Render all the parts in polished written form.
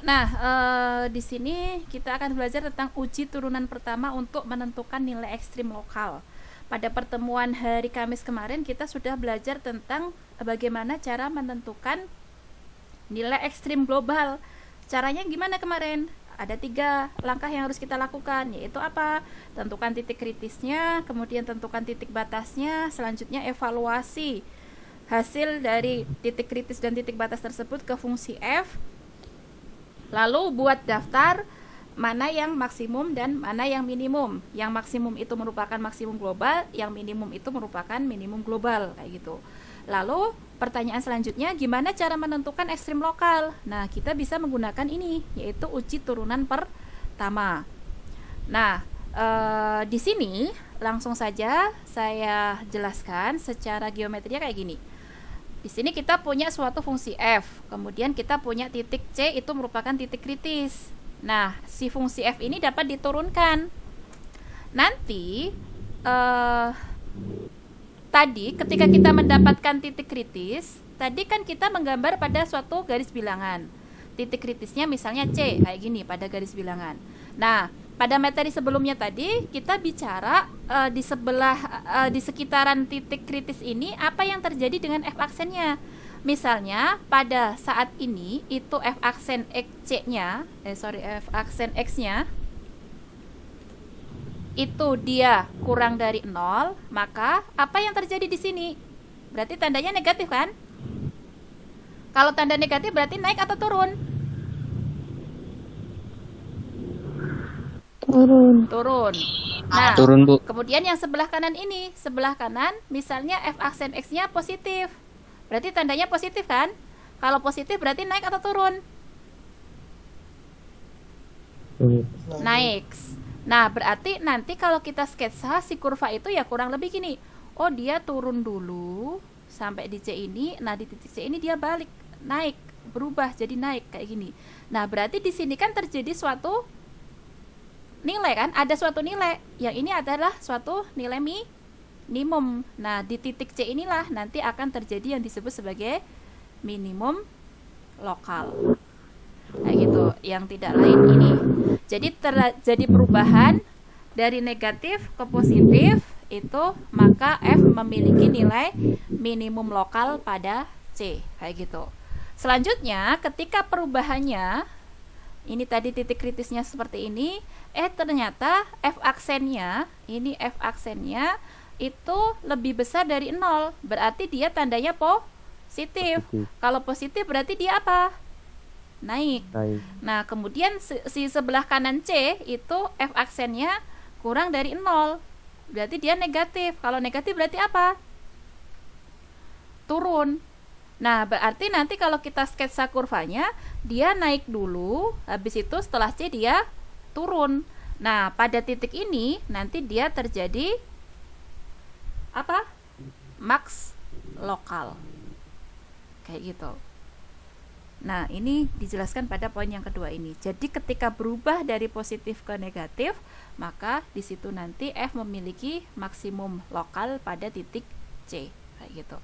Nah, di sini kita akan belajar tentang uji turunan pertama untuk menentukan nilai ekstrim lokal. Pada pertemuan hari Kamis kemarin kita sudah belajar tentang bagaimana cara menentukan nilai ekstrim global. Caranya gimana kemarin? Ada 3 langkah yang harus kita lakukan, yaitu apa? Tentukan titik kritisnya, kemudian tentukan titik batasnya, selanjutnya evaluasi hasil dari titik kritis dan titik batas tersebut ke fungsi f, lalu buat daftar mana yang maksimum dan mana yang minimum. Yang maksimum itu merupakan maksimum global, yang minimum itu merupakan minimum global, kayak gitu. Lalu pertanyaan selanjutnya, gimana cara menentukan ekstrim lokal? Nah, kita bisa menggunakan ini, yaitu uji turunan pertama. Nah, di sini langsung saja saya jelaskan secara geometrinya kayak gini. Di sini kita punya suatu fungsi f, kemudian kita punya titik c, itu merupakan titik kritis. Nah, si fungsi f ini dapat diturunkan. Nanti tadi ketika kita mendapatkan titik kritis, tadi kan kita menggambar pada suatu garis bilangan. Titik kritisnya misalnya C, kayak gini pada garis bilangan. Nah, pada materi sebelumnya tadi kita bicara di sebelah di sekitaran titik kritis ini apa yang terjadi dengan f aksennya. Misalnya pada saat ini itu f aksen x-nya, f aksen x-nya itu dia kurang dari 0, maka apa yang terjadi di sini? Berarti tandanya negatif kan? Kalau tanda negatif berarti naik atau turun? Turun. Nah, Turun, Bu. kemudian yang sebelah kanan ini, sebelah kanan misalnya f aksen x-nya positif. Berarti tandanya positif kan? Kalau positif berarti naik atau turun? Naik. Nah, berarti nanti kalau kita sketsa si kurva itu ya kurang lebih gini. Oh, dia turun dulu sampai di C ini. Nah, di titik C ini dia balik, naik, berubah jadi naik kayak gini. Nah, berarti di sini kan terjadi suatu nilai kan? Ada suatu nilai. Yang ini adalah suatu nilai minimum. Nah, di titik C inilah nanti akan terjadi yang disebut sebagai minimum lokal. Kayak gitu, yang tidak lain ini. Jadi terjadi perubahan dari negatif ke positif itu, maka f memiliki nilai minimum lokal pada C, kayak gitu. Selanjutnya, ketika perubahannya ini tadi titik kritisnya seperti ini, ternyata f aksennya, ini f aksennya itu lebih besar dari 0, berarti dia tandanya positif. Kalau positif berarti dia apa? Naik. Nah, kemudian si sebelah kanan C itu f aksennya kurang dari 0, berarti dia negatif. Kalau negatif berarti apa? Turun. Nah, berarti nanti kalau kita sketsa kurvanya, dia naik dulu, habis itu setelah C dia turun. Nah, pada titik ini nanti dia terjadi apa? Max lokal. Kayak gitu. Nah, ini dijelaskan pada poin yang kedua ini. Jadi ketika berubah dari positif ke negatif, maka di situ nanti f memiliki maksimum lokal pada titik C, kayak gitu.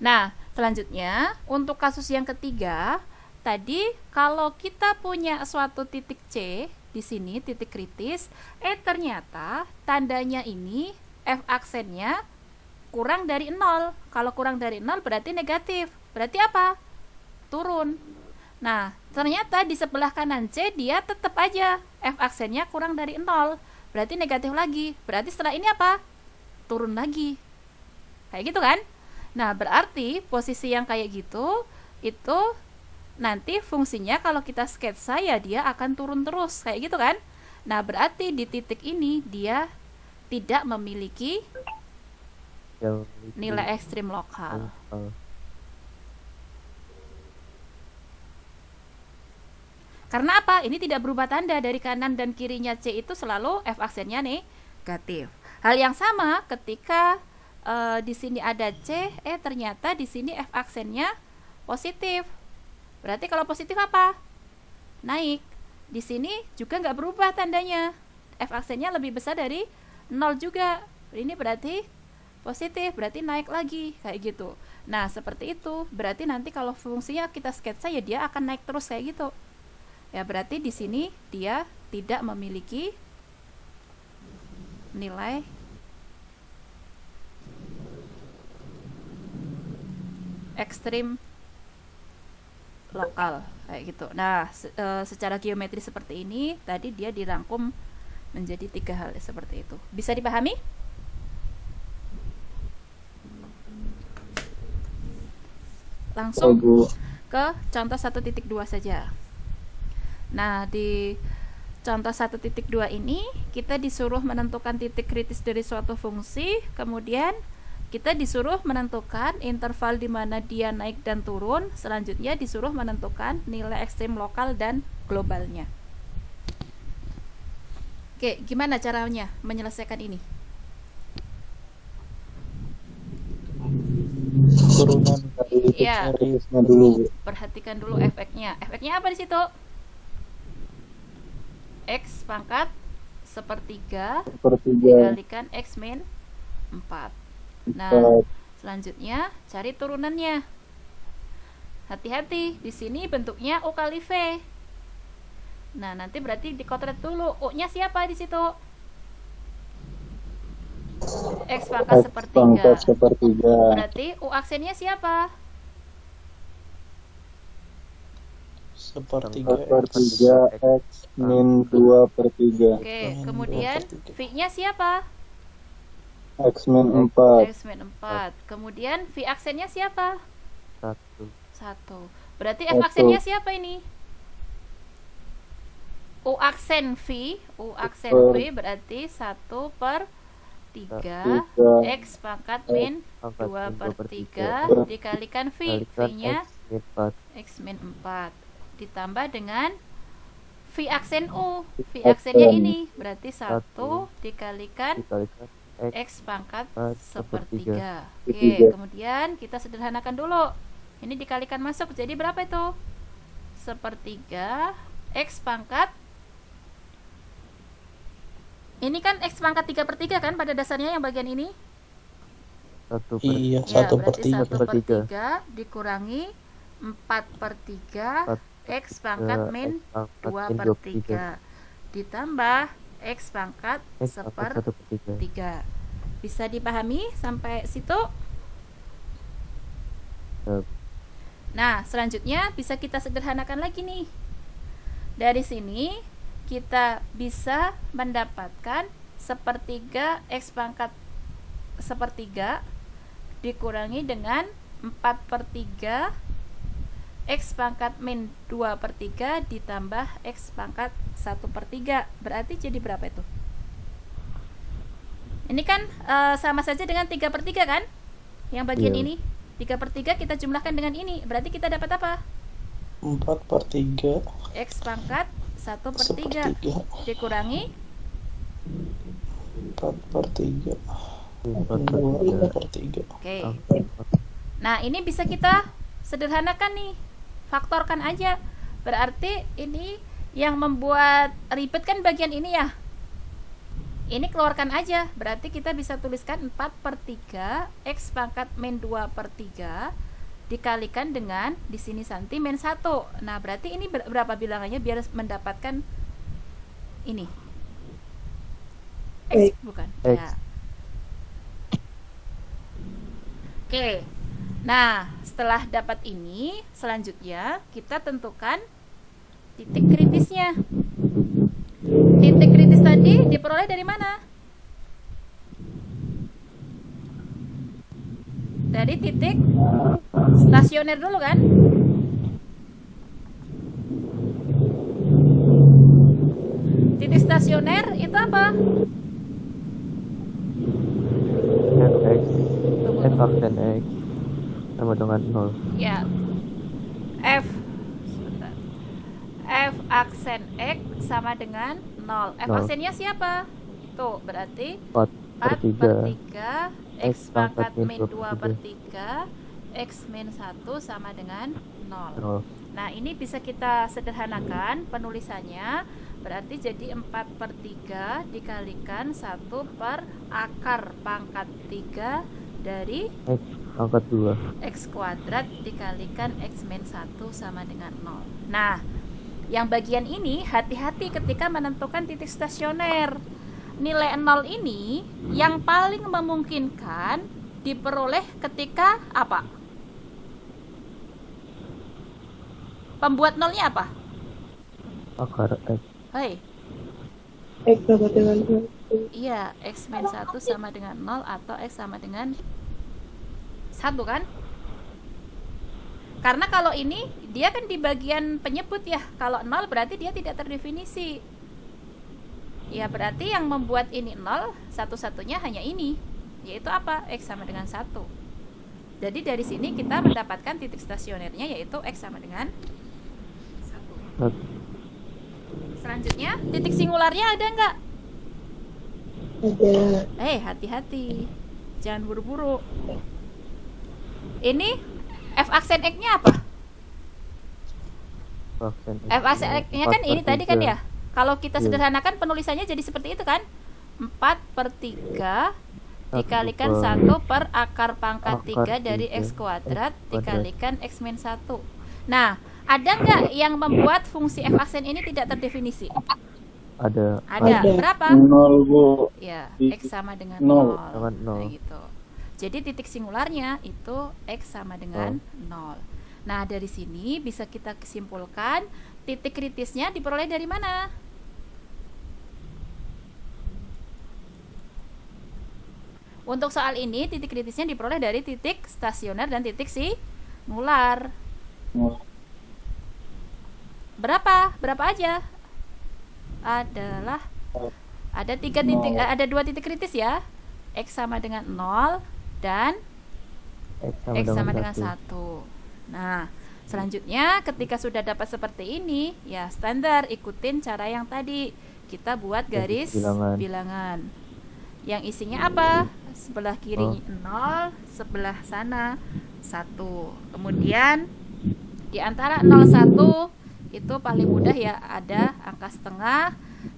Nah, selanjutnya untuk kasus yang ketiga, tadi kalau kita punya suatu titik C di sini, titik kritis, ternyata tandanya ini f aksennya kurang dari 0. Kalau kurang dari 0 berarti negatif. Berarti apa? Turun. Nah, ternyata di sebelah kanan C dia tetap aja f aksennya kurang dari 0, berarti negatif lagi. Berarti setelah ini apa? Turun lagi. Kayak gitu kan? Nah, berarti posisi yang kayak gitu itu nanti fungsinya kalau kita sketsa ya dia akan turun terus, kayak gitu kan? Nah, berarti di titik ini dia tidak memiliki nilai ekstrim lokal. Karena apa? Ini tidak berubah tanda, dari kanan dan kirinya C itu selalu f aksennya negatif. Hal yang sama ketika di sini ada C, ternyata di sini f aksennya positif. Berarti kalau positif apa? Naik. Di sini juga nggak berubah tandanya. F aksennya lebih besar dari 0 juga. Ini berarti positif, berarti naik lagi, kayak gitu. Nah, seperti itu. Berarti nanti kalau fungsinya kita sketsa ya dia akan naik terus kayak gitu. Ya, berarti di sini dia tidak memiliki nilai ekstrim lokal kayak gitu. Nah, secara geometri seperti ini tadi dia dirangkum menjadi 3 hal seperti itu. Bisa dipahami? Langsung ke contoh 1.2 saja. Nah, di contoh 1.2 ini kita disuruh menentukan titik kritis dari suatu fungsi, kemudian kita disuruh menentukan interval di mana dia naik dan turun, selanjutnya disuruh menentukan nilai ekstrim lokal dan globalnya. Oke, gimana caranya menyelesaikan ini? Turunan dari Ya, series-nya dulu. perhatikan dulu efeknya. Efeknya apa di situ? X pangkat sepertiga dikalikan X min 4. Nah, selanjutnya cari turunannya. Hati-hati, di sini bentuknya U kali V. Nah, nanti berarti dikotret dulu. U-nya siapa di situ? X pangkat sepertiga. Berarti U aksennya siapa? Sepertiga X min 2/3. Oke, kemudian V-nya siapa? X min 4. X min 4. Kemudian V aksennya siapa? 1. Berarti F aksennya siapa ini? U aksen V berarti 1/3 X pangkat min 2/3 dikalikan V. V-nya X min 4 ditambah dengan V aksen U. V aksennya ini berarti 1 dikalikan X pangkat sepertiga. Oke, kemudian kita sederhanakan dulu. Ini dikalikan masuk jadi berapa itu? Sepertiga X pangkat, ini kan X pangkat 3/3 kan pada dasarnya yang bagian ini? Iya, Ya, 1/3. berarti 1/3 dikurangi 4/3 X pangkat min 2/3 ditambah X pangkat sepertiga. Bisa dipahami sampai situ? Nah, selanjutnya bisa kita sederhanakan lagi nih. Dari sini kita bisa mendapatkan sepertiga X pangkat sepertiga dikurangi dengan 4/3 X pangkat min 2/3 ditambah X pangkat 1/3. Berarti jadi berapa itu? Ini kan sama saja dengan 3/3 kan? Yang bagian ini 3/3 kita jumlahkan dengan ini. Berarti kita dapat apa? 4/3 X pangkat 1/3 dikurangi 4/3 2/3. Oke. Nah, ini bisa kita sederhanakan nih. Faktorkan aja. Berarti ini yang membuat ribet kan bagian ini ya. Ini keluarkan aja. Berarti kita bisa tuliskan 4/3 X pangkat min 2/3 dikalikan dengan di sini santi min 1. Nah, berarti ini berapa bilangannya biar mendapatkan ini? X bukan? X. Ya. Oke. Nah, setelah dapat ini, selanjutnya kita tentukan titik kritisnya. Titik kritis tadi diperoleh dari mana? Dari titik stasioner dulu kan? Titik stasioner itu apa? F aksen X sama dengan 0. Ya. F aksen X sama dengan 0. F aksennya siapa? Tuh, berarti 4/3 X pangkat min 2/3 X min 1 sama dengan 0. Nah, ini bisa kita sederhanakan penulisannya. Berarti jadi 4/3 dikalikan 1 per akar pangkat 3 dari X pangkat 2 X kuadrat dikalikan X min 1 sama dengan 0. Nah, Yang bagian ini hati-hati ketika menentukan titik stasioner. Nilai 0 ini yang paling memungkinkan diperoleh ketika apa? Pembuat nolnya apa? Akar X. Hei, X sama dengan 1. iya, X min 1 sama dengan 0 atau X sama dengan 1 kan? Karena kalau ini dia kan di bagian penyebut ya. Kalau 0 berarti dia tidak terdefinisi. Ya berarti yang membuat ini 0 satu-satunya hanya ini, yaitu apa? X sama dengan 1. Jadi dari sini kita mendapatkan titik stasionernya yaitu X sama dengan 1. Selanjutnya titik singularnya ada nggak? Ada. Hati-hati, jangan buru-buru. Ini F aksen X-nya apa? Aksen X. F aksen X-nya kan ini tadi kan ya. Kalau kita Iya. sederhanakan penulisannya jadi seperti itu kan? 4/3 dikalikan Satu 1 per akar pangkat akar 3 dari tiga X kuadrat X kuadrat. dikalikan X min 1. Nah, ada nggak yang membuat fungsi F aksen ini tidak terdefinisi? Ada. Ada. Ada. Berapa? 0 Bu. Ya, Di- X sama dengan 0. 0. Sama Nah, 0. gitu. Jadi titik singularnya itu X sama dengan 0. Nah, dari sini bisa kita kesimpulkan titik kritisnya diperoleh dari mana? Untuk soal ini, titik kritisnya diperoleh dari titik stasioner dan titik singular. Berapa? Berapa aja? Adalah ada 3 titik, ada 2 titik kritis ya. X sama dengan 0 dan X sama dengan 1. Nah, selanjutnya ketika sudah dapat seperti ini, ya standar ikutin cara yang tadi. Kita buat garis bilangan. Yang isinya apa? Sebelah kiri 0, sebelah sana 1. Kemudian di antara 0 1 itu paling mudah ya ada angka setengah.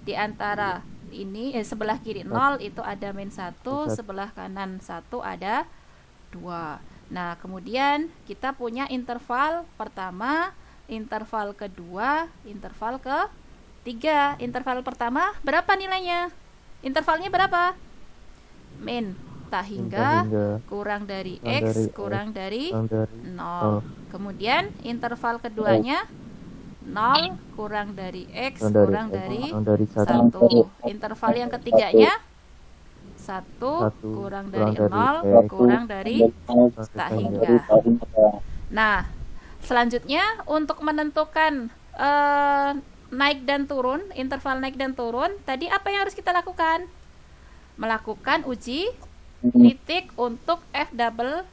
Di antara ini sebelah kiri 0 itu ada min 1, sebelah kanan 1 ada 2. Nah, kemudian kita punya interval pertama, interval kedua, interval ketiga. Interval pertama berapa nilainya? Intervalnya berapa? Min tak hingga kurang dari X kurang dari 0. Kemudian interval keduanya 0 kurang dari X kurang dari 1. Interval yang ketiganya 1 kurang dari 0 kurang dari tak hingga. Nah, selanjutnya untuk menentukan naik dan turun, interval naik dan turun, tadi apa yang harus kita lakukan? Melakukan uji titik untuk F double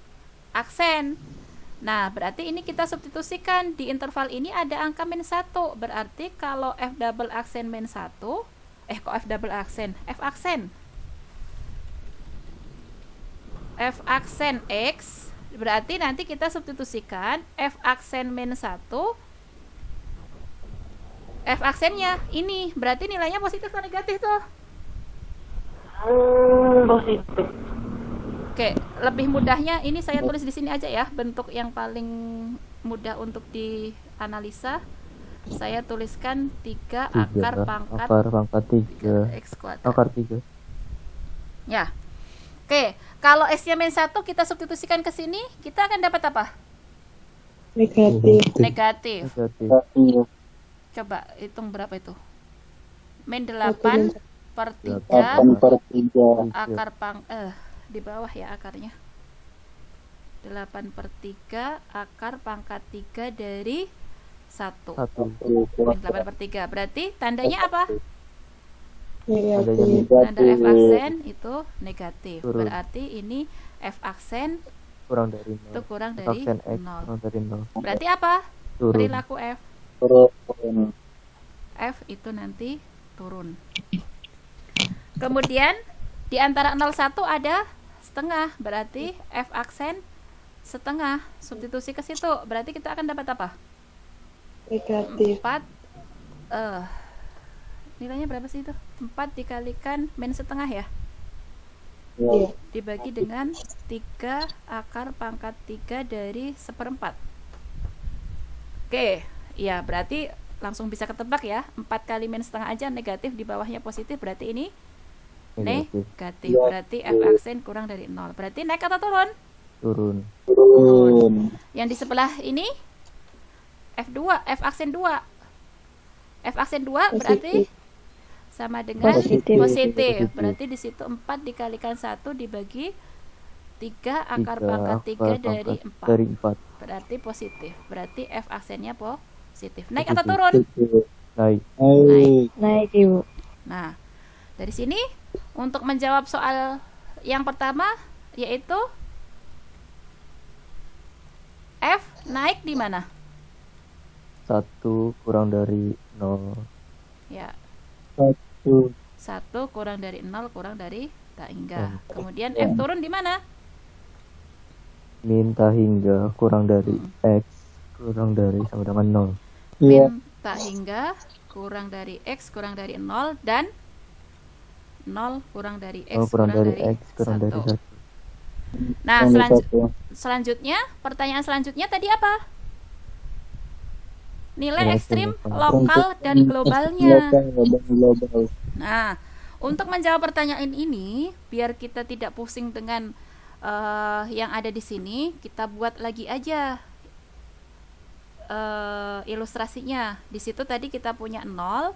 aksen. Nah, berarti ini kita substitusikan di interval ini ada angka min 1. Berarti kalau F double aksen min 1, kok F double aksen? F aksen. F aksen X, berarti nanti kita substitusikan F aksen min 1. F aksennya ini, berarti nilainya positif atau negatif tuh? Positif. Oke, lebih mudahnya ini saya tulis di sini aja ya, bentuk yang paling mudah untuk dianalisa. Saya tuliskan 3 akar pangkat 3 X kuadrat. akar 3. Ya. Oke, kalau X-nya min 1 kita substitusikan ke sini, kita akan dapat apa? Negatif. Negatif. Negatif. Coba hitung berapa itu? Min 8 per 3 8/3. akar di bawah ya akarnya. 8/3 akar pangkat 3 dari 1. 1. Min 8/3. Berarti tandanya apa? Negatif. Tanda F aksen itu negatif. Turun. Berarti ini F aksen Kurang dari itu 0. kurang dari Aksen X 0. kurang dari 0. Berarti apa? Turun. Perilaku F. Turun. F itu nanti turun. Kemudian di antara 0 1 ada setengah, berarti F aksen setengah. Substitusi ke situ, berarti kita akan dapat apa? Negatif. 4 nilainya berapa sih itu? 4 dikalikan min setengah ya? Iya. Dibagi dengan 3 akar pangkat 3 dari 1/4. Oke, ya berarti langsung bisa ketebak ya. 4 kali min setengah aja negatif, di bawahnya positif, berarti ini Negatif. negatif. Iya. Berarti F aksen kurang dari 0. Berarti naik atau turun? Turun. Turun. Yang di sebelah ini F2, F aksen 2. F aksen 2 berarti sama dengan Positif. positif. Berarti di situ 4 dikalikan 1 dibagi 3 akar pangkat 3 dari 4. Dari 4. Berarti positif. Berarti F aksennya positif. Naik atau turun? Naik. Naik. Naik, Ibu. Nah, dari sini untuk menjawab soal yang pertama yaitu F naik di mana? 1 kurang dari 0. Ya, Satu. 1 kurang dari 0 kurang dari tak hingga. Oh. Kemudian Ya. F turun di mana? Min tak hingga kurang dari X kurang dari sama dengan 0. Iya. Min tak hingga kurang dari X kurang dari 0 dan 0 kurang dari X 0 kurang dari X kurang dari 1. 1. Nah, Yang satu. selanjutnya, pertanyaan selanjutnya tadi apa? Nilai Nilai ekstrim ekstrim lokal dan globalnya. Lokal dan global. Nah, untuk menjawab pertanyaan ini, biar kita tidak pusing dengan yang ada di sini, kita buat lagi aja ilustrasinya. Di situ tadi kita punya 0,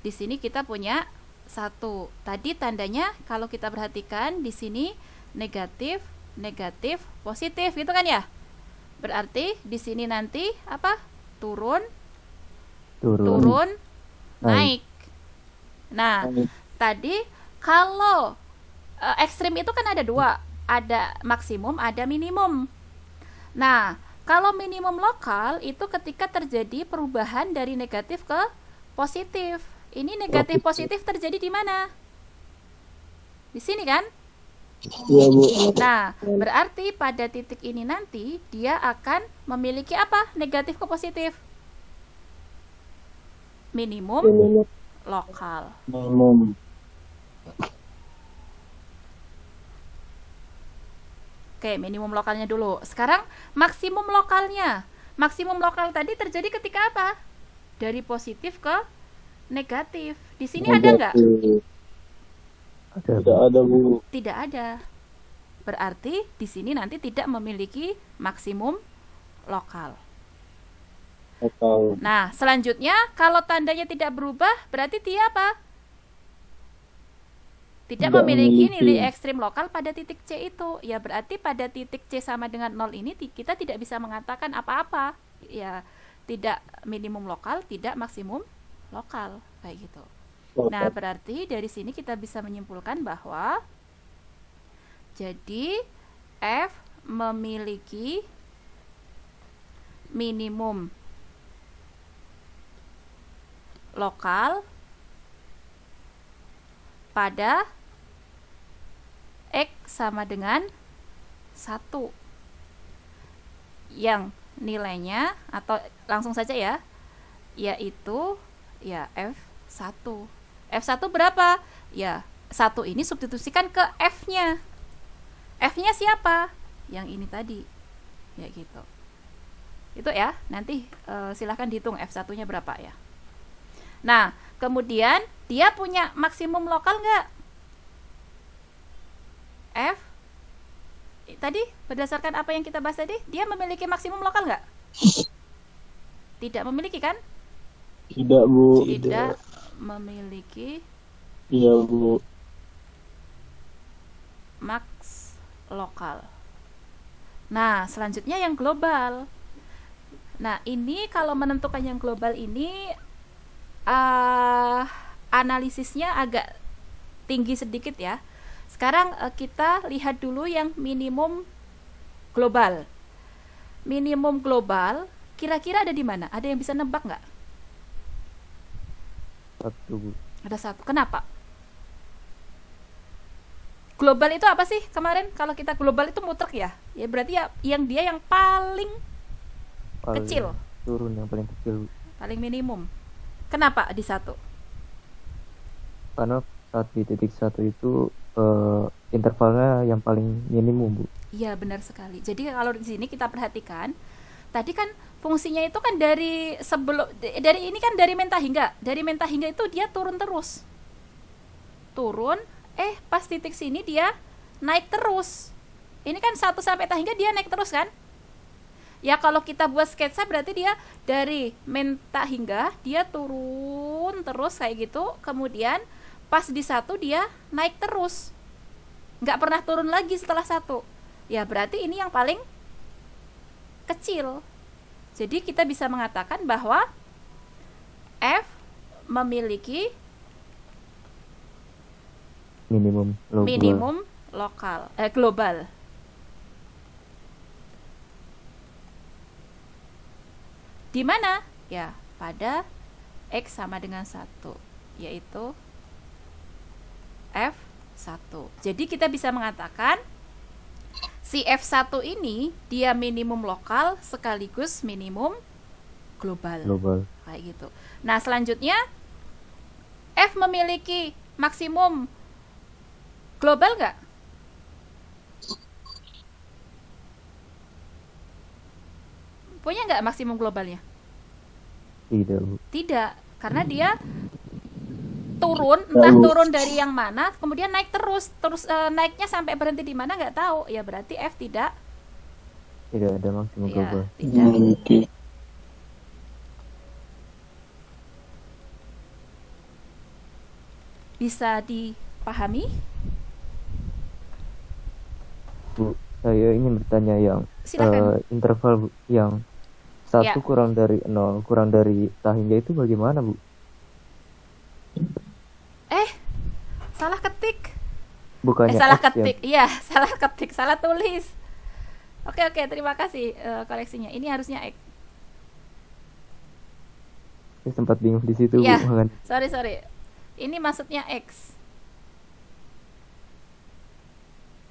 di sini kita punya 1. Tadi tandanya kalau kita perhatikan di sini negatif, negatif, positif gitu kan ya? Berarti di sini nanti apa? Turun, turun, naik. Nah, Naik. tadi kalau ekstrim itu kan ada 2, ada maksimum, ada minimum. Nah, kalau minimum lokal itu ketika terjadi perubahan dari negatif ke positif. Ini negatif positif terjadi di mana? Di sini kan? Iya, Bu. Nah, berarti pada titik ini nanti dia akan memiliki apa? Negatif ke positif? Minimum Minimum. lokal. Minimum. Oke, minimum lokalnya dulu. Sekarang maksimum lokalnya. Maksimum lokal tadi terjadi ketika apa? Dari positif ke negatif. Di sini ada nggak? Negatif. Ada. Tidak ada, Bu. Tidak ada. Berarti di sini nanti tidak memiliki maksimum lokal. Lokal. Nah, selanjutnya kalau tandanya tidak berubah, berarti dia apa? Tidak Tidak memiliki memiliki. nilai ekstrim lokal pada titik C itu. Ya berarti pada titik C sama dengan 0 ini kita tidak bisa mengatakan apa-apa. Ya, tidak minimum lokal, tidak maksimum lokal, kayak gitu. Nah, Lokal. berarti dari sini kita bisa menyimpulkan bahwa jadi F memiliki minimum lokal pada X sama dengan 1 yang nilainya, atau langsung saja ya, yaitu ya F1. F1 berapa? Ya, 1 ini substitusikan ke F-nya. F-nya siapa? Yang ini tadi. Ya gitu. Itu ya, nanti silahkan dihitung F1-nya berapa ya. Nah, kemudian dia punya maksimum lokal nggak? F tadi berdasarkan apa yang kita bahas tadi, dia memiliki maksimum lokal nggak? Tidak memiliki kan? Tidak, Bu. Tidak memiliki Iya, Bu. maks lokal. Nah, selanjutnya yang global. Nah, ini kalau menentukan yang global ini analisisnya agak tinggi sedikit ya. Sekarang kita lihat dulu yang minimum global. Minimum global kira-kira ada di mana? Ada yang bisa nebak nggak? 1, Bu. Ada 1. Kenapa? Global itu apa sih kemarin? Kalau kita global itu mutlak ya. Ya berarti ya yang dia yang paling Paling kecil, Turun yang paling kecil, Bu. paling minimum. Kenapa di 1? Karena saat di titik 1 itu intervalnya yang paling minimum, Bu. Iya, benar sekali. Jadi kalau di sini kita perhatikan, tadi kan fungsinya itu kan dari sebelum dari ini kan dari menta hingga. Dari menta hingga itu dia turun terus. Turun, pas titik sini dia naik terus. Ini kan 1 sampai ta hingga dia naik terus kan? Ya kalau kita buat sketsa berarti dia dari menta hingga dia turun terus kayak gitu. Kemudian pas di 1 dia naik terus. Nggak pernah turun lagi setelah 1. Ya berarti ini yang paling kecil. Jadi kita bisa mengatakan bahwa F memiliki minimum global. Di mana? Ya, pada X sama dengan 1, yaitu F1. Jadi kita bisa mengatakan si F1 ini dia minimum lokal sekaligus minimum global. Kayak gitu. Nah, selanjutnya F memiliki maksimum global nggak? Punya nggak maksimum globalnya? Tidak, Bu. Tidak, karena dia turun, entah turun dari yang mana, kemudian naik terus naiknya sampai berhenti di mana nggak tahu. Ya berarti F tidak Tidak ada maksimum global. tidak. Oke. Bisa dipahami? Bu, saya ingin bertanya yang Silakan. interval Bu, yang 1 Ya. kurang dari 0 kurang dari ta hingga itu bagaimana, Bu? Salah ketik. Bukannya Salah X ya? ketik. Iya, salah ketik, salah tulis. Oke, terima kasih koreksinya. Ini harusnya X. Saya sempat bingung di situ, Iya. Bu. Makanya Sorry. Ini maksudnya X.